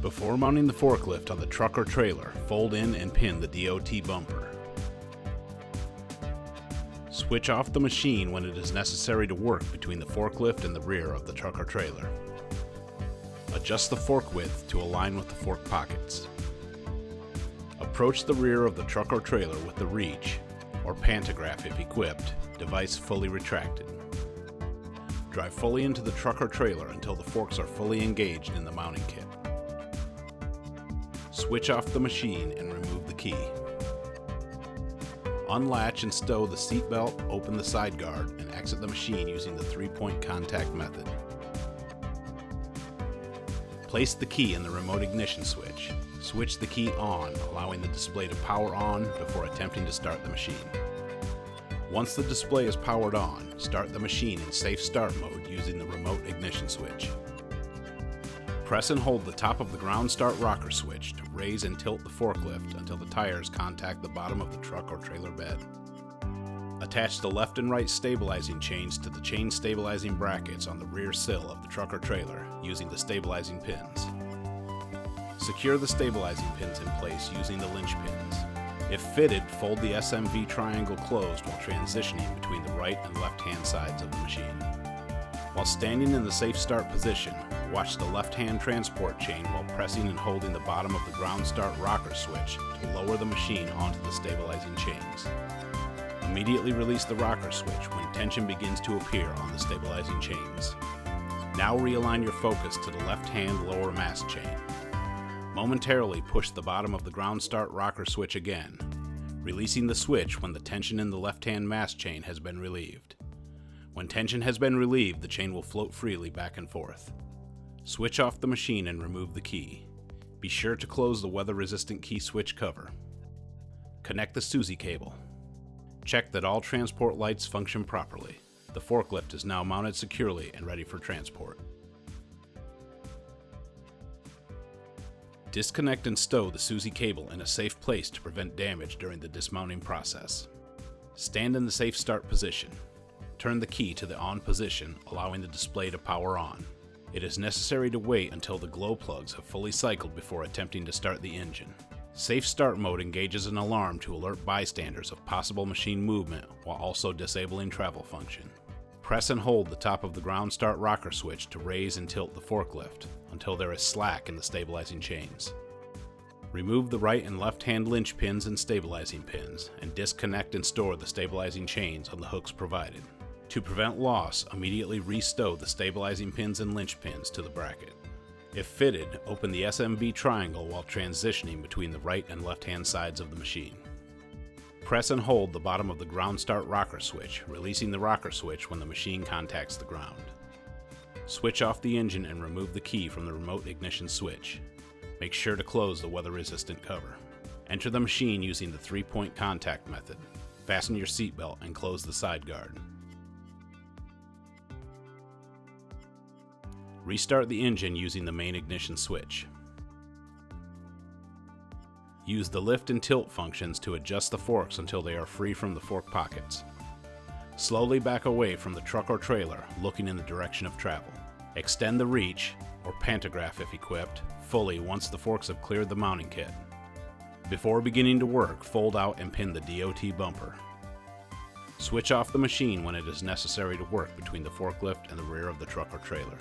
Before mounting the forklift on the truck or trailer, fold in and pin the DOT bumper. Switch off the machine when it is necessary to work between the forklift and the rear of the truck or trailer. Adjust the fork width to align with the fork pockets. Approach the rear of the truck or trailer with the reach, or pantograph if equipped, device fully retracted. Drive fully into the truck or trailer until the forks are fully engaged in the mounting kit. Switch off the machine and remove the key. Unlatch and stow the seat belt, open the side guard, and exit the machine using the 3-point contact method. Place the key in the remote ignition switch. Switch the key on, allowing the display to power on before attempting to start the machine. Once the display is powered on, start the machine in safe start mode using the remote ignition switch. Press and hold the top of the ground start rocker switch to raise and tilt the forklift until the tires contact the bottom of the truck or trailer bed. Attach the left and right stabilizing chains to the chain stabilizing brackets on the rear sill of the truck or trailer using the stabilizing pins. Secure the stabilizing pins in place using the linch pins. If fitted, fold the SMV triangle closed while transitioning between the right and left-hand sides of the machine. While standing in the safe start position, watch the left-hand transport chain while pressing and holding the bottom of the ground start rocker switch to lower the machine onto the stabilizing chains. Immediately release the rocker switch when tension begins to appear on the stabilizing chains. Now realign your focus to the left-hand lower mast chain. Momentarily push the bottom of the ground start rocker switch again, releasing the switch when the tension in the left-hand mast chain has been relieved. When tension has been relieved, the chain will float freely back and forth. Switch off the machine and remove the key. Be sure to close the weather-resistant key switch cover. Connect the SUSI cable. Check that all transport lights function properly. The forklift is now mounted securely and ready for transport. Disconnect and stow the SUSI cable in a safe place to prevent damage during the dismounting process. Stand in the safe start position. Turn the key to the on position, allowing the display to power on. It is necessary to wait until the glow plugs have fully cycled before attempting to start the engine. Safe start mode engages an alarm to alert bystanders of possible machine movement while also disabling travel function. Press and hold the top of the ground start rocker switch to raise and tilt the forklift until there is slack in the stabilizing chains. Remove the right and left hand linch pins and stabilizing pins and disconnect and store the stabilizing chains on the hooks provided. To prevent loss, immediately restow the stabilizing pins and linch pins to the bracket. If fitted, open the SMV triangle while transitioning between the right and left hand sides of the machine. Press and hold the bottom of the ground start rocker switch, releasing the rocker switch when the machine contacts the ground. Switch off the engine and remove the key from the remote ignition switch. Make sure to close the weather-resistant cover. Enter the machine using the 3-point contact method. Fasten your seatbelt and close the side guard. Restart the engine using the main ignition switch. Use the lift and tilt functions to adjust the forks until they are free from the fork pockets. Slowly back away from the truck or trailer, looking in the direction of travel. Extend the reach, or pantograph if equipped, fully once the forks have cleared the mounting kit. Before beginning to work, fold out and pin the DOT bumper. Switch off the machine when it is necessary to work between the forklift and the rear of the truck or trailer.